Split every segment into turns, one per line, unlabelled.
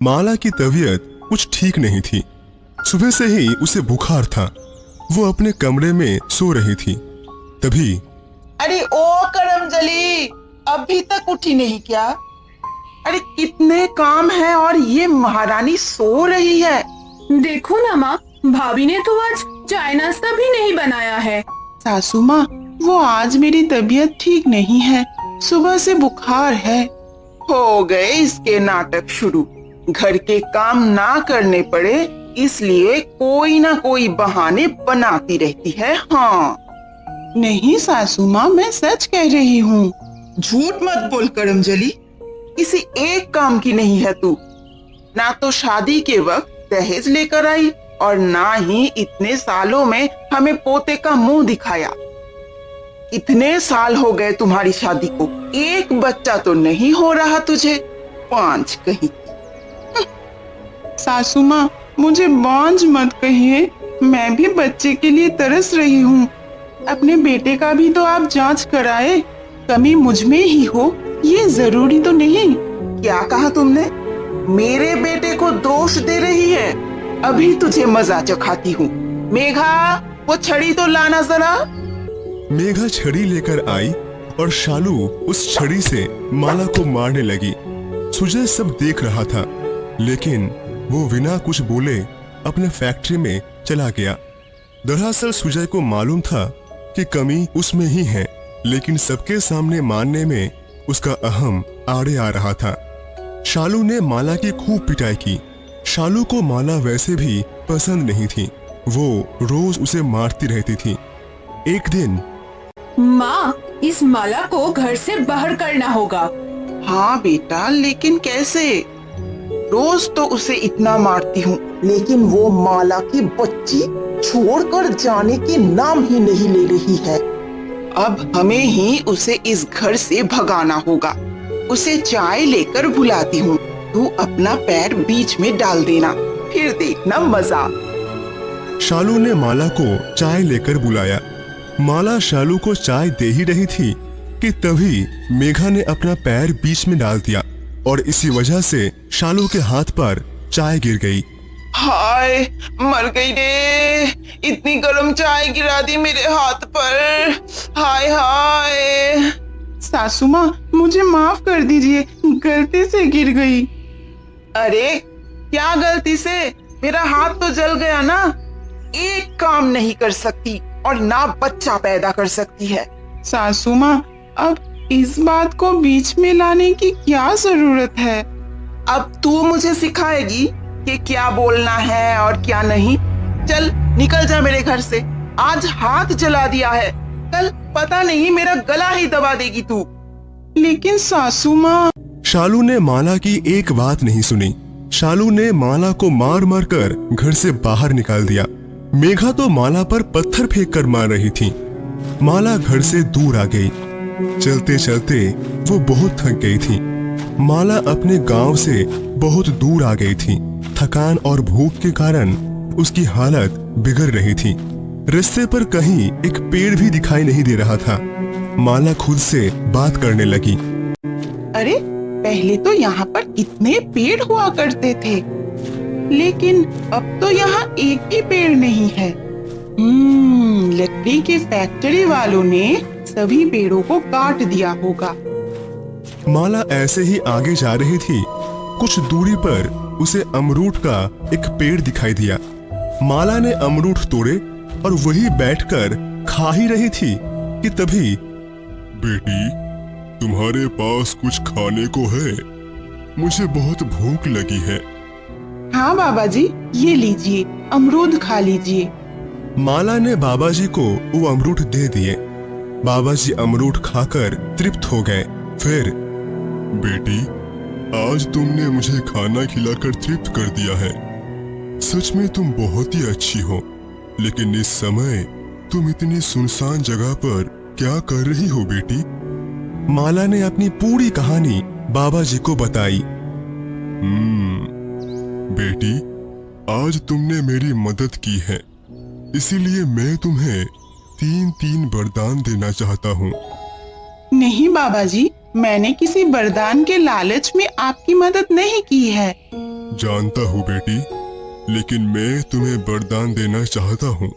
माला की तबीयत कुछ ठीक नहीं थी। सुबह से ही उसे बुखार था। वो अपने कमरे में सो रही थी। तभी
अरे ओ करमजली, अभी तक उठी नहीं क्या? अरे कितने काम है और ये महारानी सो रही है।
देखो ना माँ, भाभी ने तो आज चाय नाश्ता भी नहीं बनाया है।
सासू माँ, वो आज मेरी तबीयत ठीक नहीं है, सुबह से बुखार है। हो गए इसके नाटक शुरू। घर के काम ना करने पड़े इसलिए कोई ना कोई बहाने बनाती रहती है। हाँ नहीं सासू माँ, मैं सच कह रही हूँ। झूठ मत बोल करमजली, किसी एक काम की नहीं है तू। ना तो शादी के वक्त दहेज लेकर आई और ना ही इतने सालों में हमें पोते का मुंह दिखाया। इतने साल हो गए तुम्हारी शादी को, एक बच्चा तो नहीं हो रहा तुझे। पांच कहीं। सासू माँ, मुझे बांझ मत कहिए, मैं भी बच्चे के लिए तरस रही हूँ। अपने बेटे का भी तो आप जांच कराए, कमी मुझ में ही हो ये जरूरी तो नहीं। क्या कहा तुमने? मेरे बेटे को दोष दे रही है? अभी तुझे मजा चखाती हूँ। मेघा, वो छड़ी तो लाना जरा।
मेघा छड़ी लेकर आई और शालू उस छड़ी से माला को मारने लगी। सुजय सब देख रहा था, लेकिन वो बिना कुछ बोले अपने फैक्ट्री में चला गया। दरअसल सुजय को मालूम था कि कमी उसमें ही है, लेकिन सबके सामने मानने में उसका अहम आड़े आ रहा था। शालू ने माला की खूब पिटाई की। शालू को माला वैसे भी पसंद नहीं थी, वो रोज उसे मारती रहती थी। एक दिन
माँ, इस माला को घर से बाहर करना होगा।
हाँ बेटा, लेकिन कैसे? रोज तो उसे इतना मारती हूँ, लेकिन वो माला की बच्ची छोड़कर जाने की नाम ही नहीं ले रही है। अब हमें ही उसे इस घर से भगाना होगा। उसे चाय लेकर बुलाती हूँ, तू अपना पैर बीच में डाल देना, फिर देखना मजा।
शालू ने माला को चाय लेकर बुलाया। माला शालू को चाय दे ही रही थी कि तभी मेघा ने अपना पैर बीच में डाल दिया और इसी वजह से शालू के हाथ पर चाय गिर गई।
हाय, मर गई रे, इतनी गर्म चाय गिरा दी मेरे हाथ पर। हाय हाय। सासू माँ, मुझे माफ कर दीजिए, गलती से गिर गई। अरे क्या गलती से? मेरा हाथ तो जल गया ना। एक काम नहीं कर सकती और ना बच्चा पैदा कर सकती है। सासू माँ, अब इस बात को बीच में लाने की क्या जरूरत है? अब तू मुझे सिखाएगी कि क्या बोलना है और क्या नहीं। चल निकल जा मेरे घर से। आज हाथ जला दिया है, कल पता नहीं मेरा गला ही दबा देगी तू। लेकिन सासू माँ।
शालू ने माला की एक बात नहीं सुनी। शालू ने माला को मार मार कर घर से बाहर निकाल दिया। मेघा तो माला पर पत्थर फेंक कर मार रही थी। माला घर से दूर आ गई। चलते चलते वो बहुत थक गई थी। माला अपने गांव से बहुत दूर आ गई थी। थकान और भूख के कारण उसकी हालत बिगड़ रही थी। रास्ते पर कहीं एक पेड़ भी दिखाई नहीं दे रहा था। माला खुद से बात करने लगी।
अरे पहले तो यहाँ पर कितने पेड़ हुआ करते थे, लेकिन अब तो यहाँ एक भी पेड़ नहीं है। लकड़ी के फैक्ट्री वालों ने सभी पेड़ों को काट दिया होगा।
माला ऐसे ही आगे जा रही थी। कुछ दूरी पर उसे अमरूद का एक पेड़ दिखाई दिया। माला ने अमरूद तोड़े और वही बैठकर खा ही रही थी कि तभी, बेटी, तुम्हारे पास कुछ खाने को है? मुझे बहुत भूख लगी है।
हाँ बाबा जी, ये लीजिए, अमरूद खा लीजिए।
माला ने बाबा जी को वो अमरूद दे दिए। बाबा जी अमरूद खाकर तृप्त हो गए। फिर, बेटी, आज तुमने मुझे खाना खिलाकर तृप्त कर दिया है। सच में तुम बहुत ही अच्छी हो, लेकिन इस समय तुम इतनी सुनसान जगह पर क्या कर रही हो बेटी? माला ने अपनी पूरी कहानी बाबा जी को बताई। बेटी, आज तुमने मेरी मदद की है, इसीलिए मैं तुम्हें 3 वरदान देना चाहता हूँ।
नहीं बाबा जी, मैंने किसी वरदान के लालच में आपकी मदद नहीं की है।
जानता हूँ बेटी, लेकिन मैं तुम्हें वरदान देना चाहता हूँ।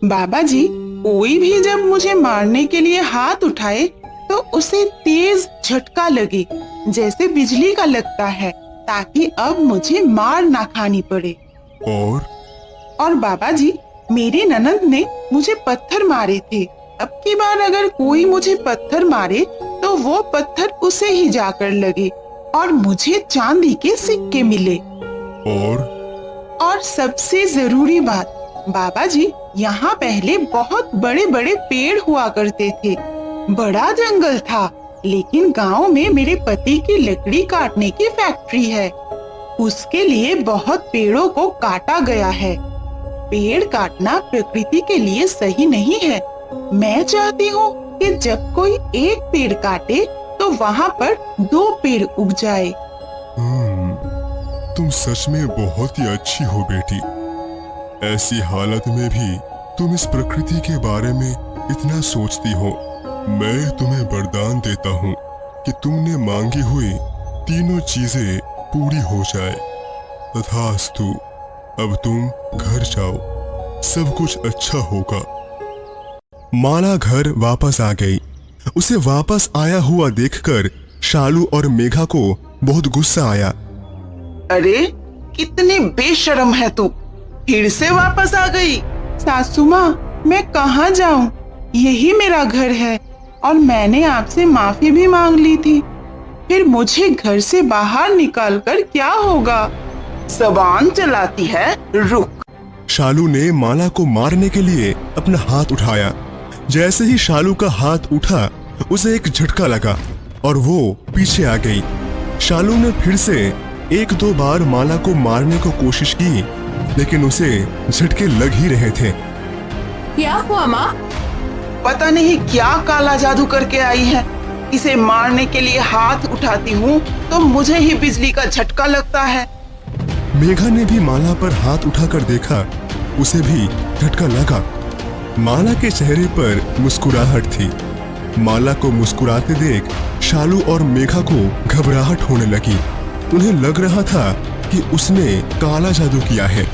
बाबा जी, कोई भी जब मुझे मारने के लिए हाथ उठाए तो उसे तेज झटका लगे, जैसे बिजली का लगता है, ताकि अब मुझे मार ना खानी पड़े।
और
बाबा जी, मेरी ननद ने मुझे पत्थर मारे थे। अब की बार अगर कोई मुझे पत्थर मारे तो वो पत्थर उसे ही जाकर लगे और मुझे चांदी के सिक्के मिले। और सबसे जरूरी बात, बाबा जी, यहाँ पहले बहुत बड़े बड़े पेड़ हुआ करते थे, बड़ा जंगल था, लेकिन गांव में मेरे पति की लकड़ी काटने की फैक्ट्री है। उसके लिए बहुत पेड़ों को काटा गया है। पेड़ काटना प्रकृति के लिए सही नहीं है। मैं चाहती हूँ कि जब कोई एक पेड़ काटे तो वहाँ पर 2 पेड़ उग जाए।
तुम सच में बहुत ही अच्छी हो बेटी। ऐसी हालत में भी तुम इस प्रकृति के बारे में इतना सोचती हो। मैं तुम्हें वरदान देता हूँ कि तुमने मांगी हुई तीनों चीजें पूरी हो जाए। तथास्तु। अब तुम घर जाओ, सब कुछ अच्छा होगा। माला घर वापस आ गई। उसे वापस आया हुआ देखकर शालू और मेघा को बहुत गुस्सा आया।
अरे, कितनी बेशर्म है तू, फिर से वापस आ गई। सासू माँ, मैं कहाँ जाऊँ? यही मेरा घर है और मैंने आपसे माफी भी मांग ली थी। फिर मुझे घर से बाहर निकालकर क्या होगा? ज़बान चलाती है, रुक।
शालू ने माला को मारने के लिए अपना हाथ उठाया। जैसे ही शालू का हाथ उठा, उसे एक झटका लगा और वो पीछे आ गई। शालू ने फिर से 1-2 बार माला को मारने को कोशिश की, लेकिन उसे झटके लग ही रहे थे।
क्या हुआ माँ?
पता नहीं क्या काला जादू करके आई है। इसे मारने के लिए हाथ उठाती हूँ तो मुझे ही बिजली का झटका लगता है।
मेघा ने भी माला पर हाथ उठाकर देखा, उसे भी झटका लगा। माला के चेहरे पर मुस्कुराहट थी। माला को मुस्कुराते देख शालू और मेघा को घबराहट होने लगी। उन्हें लग रहा था कि उसने काला जादू किया है।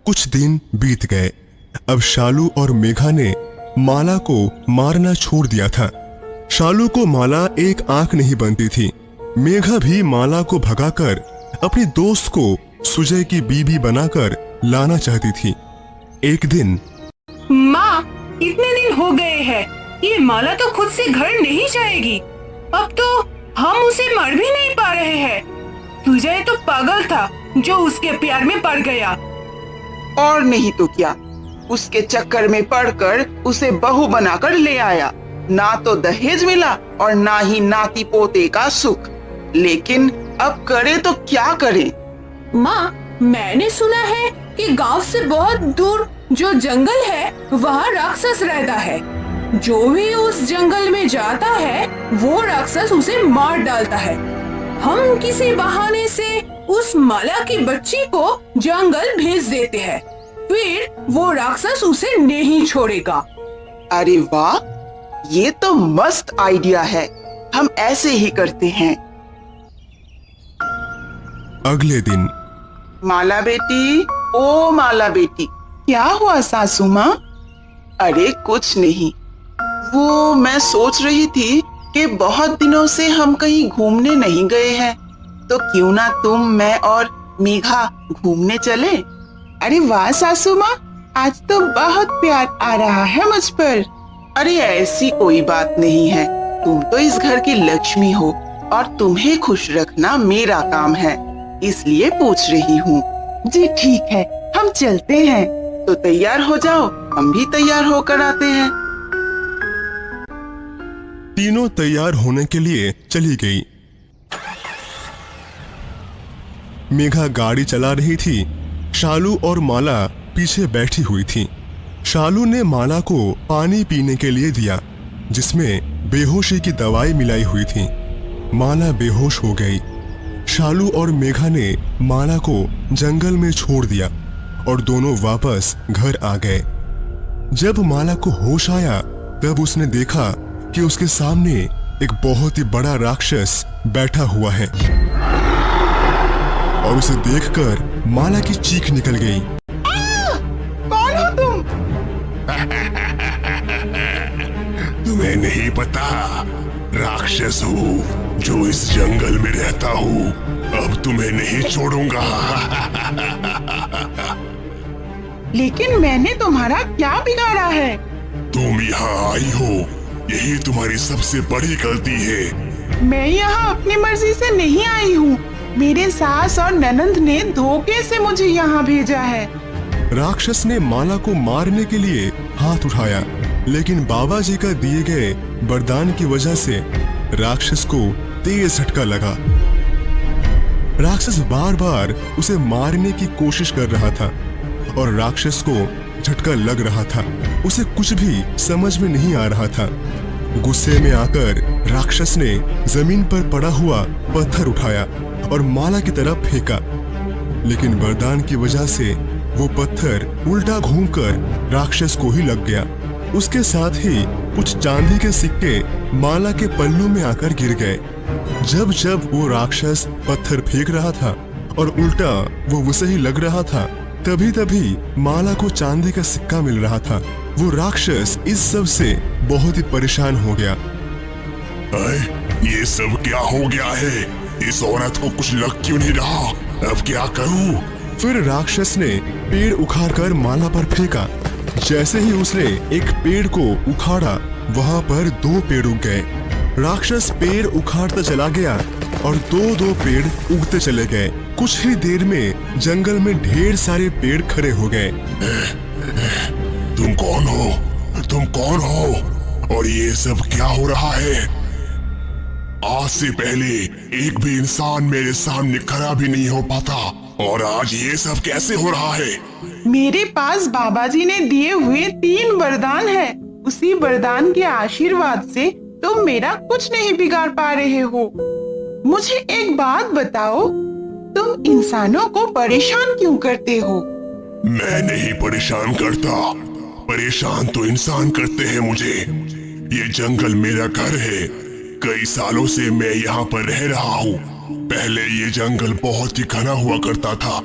कुछ दिन बीत गए। अब शालू और मेघा ने माला को मारना छोड़ दिया था। शालू को माला एक आंख नहीं बनती थी। मेघा भी माला को भगाकर अपनी दोस्त को सुजय की बीवी बनाकर लाना चाहती थी। एक दिन,
माँ, इतने दिन हो गए हैं, ये माला तो खुद से घर नहीं जाएगी। अब तो हम उसे मर भी नहीं पा रहे हैं। सुजय तो पागल था जो उसके प्यार में पड़ गया।
और नहीं तो क्या, उसके चक्कर में पड़कर उसे बहू बनाकर ले आया। ना तो दहेज मिला और ना ही नाती पोते का सुख। लेकिन अब करे तो क्या करे?
माँ, मैंने सुना है कि गांव से बहुत दूर जो जंगल है वहाँ राक्षस रहता है। जो भी उस जंगल में जाता है वो राक्षस उसे मार डालता है। हम किसी बहाने से उस माला की बच्ची को जंगल भेज देते हैं, फिर वो राक्षस उसे नहीं छोड़ेगा।
अरे वाह, ये तो मस्त आइडिया है। हम ऐसे ही करते हैं।
अगले दिन,
माला बेटी, ओ माला बेटी, क्या हुआ सासू माँ? अरे कुछ नहीं, वो मैं सोच रही थी कि बहुत दिनों से हम कहीं घूमने नहीं गए हैं, तो क्यों ना तुम, मैं और मेघा घूमने चले? अरे वाह सासू माँ, आज तो बहुत प्यार आ रहा है मुझ पर। अरे ऐसी कोई बात नहीं है, तुम तो इस घर की लक्ष्मी हो और तुम्हें खुश रखना मेरा काम है, इसलिए पूछ रही हूँ। जी ठीक है, हम चलते हैं। तो तैयार हो जाओ, हम भी तैयार होकर आते हैं।
तीनों तैयार होने के लिए चली गई। मेघा गाड़ी चला रही थी। शालू और माला पीछे बैठी हुई थी। शालू ने माला को पानी पीने के लिए दिया, जिसमें बेहोशी की दवाई मिलाई हुई थी। माला बेहोश हो गई। शालू और मेघा ने माला को जंगल में छोड़ दिया और दोनों वापस घर आ गए। जब माला को होश आया तब उसने देखा कि उसके सामने एक बहुत ही बड़ा राक्षस बैठा हुआ है और उसे देखकर माला की चीख निकल गई।
कौन हो तुम?
तुम्हें नहीं पता, राक्षस हूँ जो इस जंगल में रहता हूँ। अब तुम्हें नहीं छोड़ूंगा।
लेकिन मैंने तुम्हारा क्या बिगाड़ा है?
तुम यहाँ आई हो, यही तुम्हारी सबसे बड़ी गलती है।
मैं यहाँ अपनी मर्जी से नहीं आई हूँ। मेरे सास और ननंद ने धोखे से मुझे यहाँ भेजा है।
राक्षस ने माला को मारने के लिए हाथ उठाया, लेकिन बाबा जी का दिए गए वरदान की वजह से राक्षस को तेज झटका लगा। राक्षस बार बार उसे मारने की कोशिश कर रहा था और राक्षस को झटका लग रहा था। उसे कुछ भी समझ में नहीं आ रहा था। गुस्से में आकर राक्षस ने जमीन पर पड़ा हुआ पत्थर उठाया और माला की तरफ फेंका, लेकिन वरदान की वजह से वो पत्थर उल्टा घूमकर राक्षस को ही लग गया। उसके साथ ही कुछ चांदी के सिक्के माला के पल्लू में आकर गिर गए। जब जब वो राक्षस पत्थर फेंक रहा था और उल्टा वो उसे ही लग रहा था, तभी तभी माला को चांदी का सिक्का मिल रहा था। वो राक्षस इस सब से बहुत ही परेशान हो गया। ये सब क्या हो गया है? इस औरत को कुछ लग क्यों नहीं रहा? अब क्या करूं? फिर राक्षस ने पेड़ उखाड़कर माला पर फेंका। जैसे ही उसने एक पेड़ को उखाड़ा, वहाँ पर 2 पेड़ उग गए। राक्षस पेड़ उखाड़ता चला गया और 2-2 पेड़ उगते चले गए। कुछ ही देर में जंगल में ढेर सारे पेड़ खड़े हो गए। तुम कौन हो? तुम कौन हो? और ये सब क्या हो रहा है? आज से पहले एक भी इंसान मेरे सामने खड़ा भी नहीं हो पाता, और आज ये सब कैसे हो रहा है?
मेरे पास बाबा जी ने दिए हुए 3 वरदान है। उसी वरदान के आशीर्वाद से तुम मेरा कुछ नहीं बिगाड़ पा रहे हो। मुझे एक बात बताओ, तुम इंसानों को परेशान क्यों करते हो?
मैं नहीं परेशान करता, परेशान तो इंसान करते हैं मुझे। ये जंगल मेरा घर है। कई सालों से मैं यहाँ पर रह रहा हूँ। पहले ये जंगल बहुत ही घना हुआ करता था,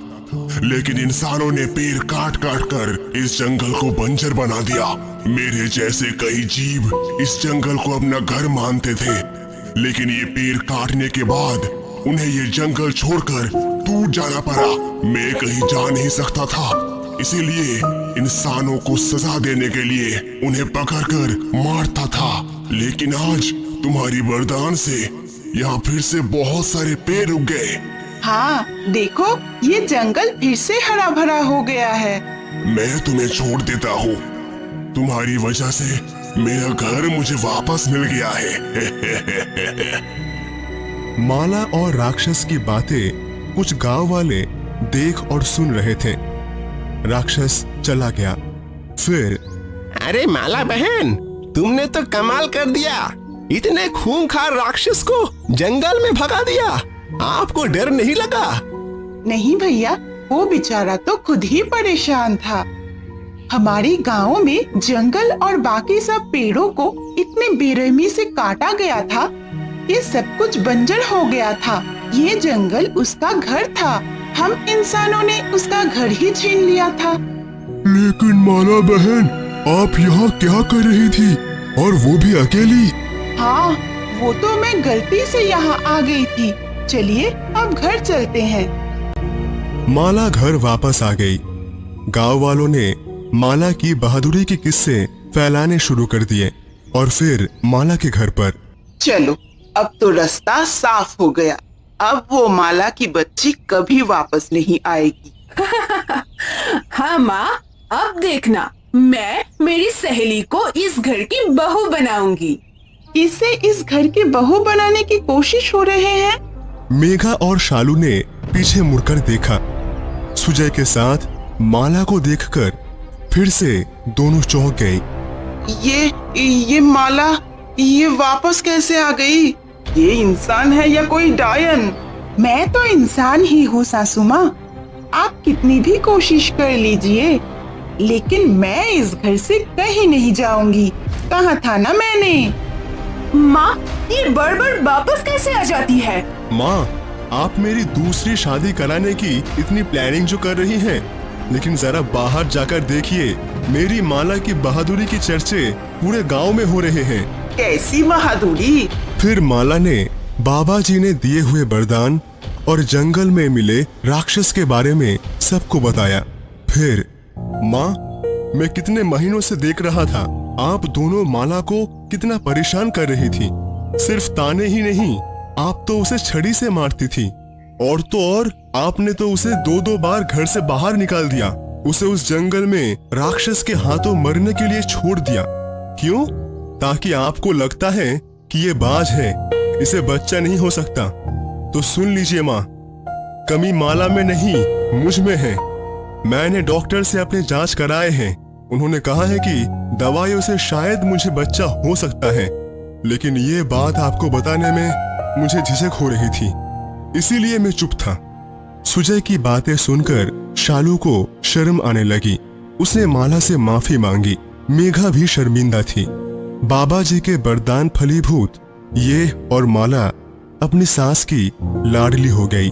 लेकिन इंसानों ने पेड़ काट काट कर इस जंगल को बंजर बना दिया। मेरे जैसे कई जीव इस जंगल को अपना घर मानते थे, लेकिन ये पेड़ काटने के बाद उन्हें ये जंगल छोड़कर दूर जाना पड़ा। मैं कहीं जा नहीं सकता था, इसीलिए इंसानों को सजा देने के लिए उन्हें पकड़कर मारता था। लेकिन आज तुम्हारी वरदान से यहाँ फिर से बहुत सारे पेड़ उग गए।
हाँ, देखो ये जंगल फिर से हरा भरा हो गया है।
मैं तुम्हें छोड़ देता हूँ। तुम्हारी वजह से मेरा घर मुझे वापस मिल गया है। माला और राक्षस की बातें कुछ गांव वाले देख और सुन रहे थे। राक्षस चला गया। फिर
अरे माला बहन, तुमने तो कमाल कर दिया। इतने खूंखार राक्षस को जंगल में भगा दिया। आपको डर नहीं लगा?
नहीं भैया, वो बेचारा तो खुद ही परेशान था। हमारे गांव में जंगल और बाकी सब पेड़ों को इतने बेरहमी से काटा गया था कि सब कुछ बंजर हो गया था। ये जंगल उसका घर था। हम इंसानों ने उसका घर ही छीन लिया था।
लेकिन माला बहन, आप यहाँ क्या कर रही थी, और वो भी अकेली?
हाँ, वो तो मैं गलती से यहाँ आ गई थी। चलिए अब घर चलते हैं।
माला घर वापस आ गई। गांव वालों ने माला की बहादुरी के किस्से फैलाने शुरू कर दिए और फिर माला के घर पर।
चलो, अब तो रास्ता साफ हो गया। अब वो माला की बच्ची कभी वापस नहीं आएगी।
हाँ माँ, अब देखना, मैं मेरी सहेली को इस घर की बहू बनाऊंगी।
इसे इस घर की बहू बनाने की कोशिश हो रहे हैं।
मेघा और शालू ने पीछे मुड़कर देखा। सुजय के साथ माला को देखकर फिर से दोनों चौंक गए।
ये माला, ये वापस कैसे आ गई? ये इंसान है या कोई डायन? मैं तो इंसान ही हूँ सासू माँ। आप कितनी भी कोशिश कर लीजिए, लेकिन मैं इस घर से कहीं नहीं जाऊंगी। कहा था ना मैंने।
माँ, ये बड़बड़ वापस कैसे आ जाती है?
माँ, आप मेरी दूसरी शादी कराने की इतनी प्लानिंग जो कर रही हैं, लेकिन जरा बाहर जाकर देखिए, मेरी माला की बहादुरी की चर्चे पूरे गांव में हो रहे हैं।
कैसी बहादुरी?
फिर माला ने बाबा जी ने दिए हुए वरदान और जंगल में मिले राक्षस के बारे में सबको बताया। फिर माँ, मैं कितने महीनों से देख रहा था आप दोनों माला को कितना परेशान कर रही थी। सिर्फ ताने ही नहीं, आप तो उसे छड़ी से मारती थी, और तो और आपने तो उसे 2-2 बार घर से बाहर निकाल दिया। उसे उस जंगल में राक्षस के हाथों मरने के लिए छोड़ दिया। क्यों? ताकि आपको लगता है कि ये बाज है, इसे बच्चा नहीं हो सकता। तो सुन लीजिए माँ, कमी माला में नहीं, मुझ में है। मैंने डॉक्टर से अपने जांच कराए हैं। उन्होंने कहा है कि दवाइयों से शायद मुझे बच्चा हो सकता है, लेकिन ये बात आपको बताने में मुझे झिझक हो रही थी, इसीलिए मैं चुप था। सुजय की बातें सुनकर शालू को शर्म आने लगी। उसने माला से माफी मांगी। मेघा भी शर्मिंदा थी। बाबा जी के वरदान फलीभूत ये और माला अपनी सास की लाडली हो गई।